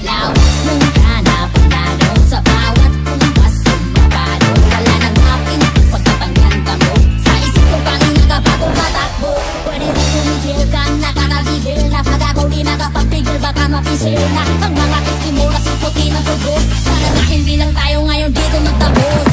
Lawas ng gana, panalo sa bawat kumpas sumabado. Wala nang aking pagkapangyan mo. Sa isip ko kanina kapag tumatakbo. Pwede rin tumigil ka, nakakagigil na. Pag ako di nakapagpigil, baka mapisil na. Ang mga kiski mo na suputin ang tubo. Sana na hindi lang tayo ngayon dito magtapos.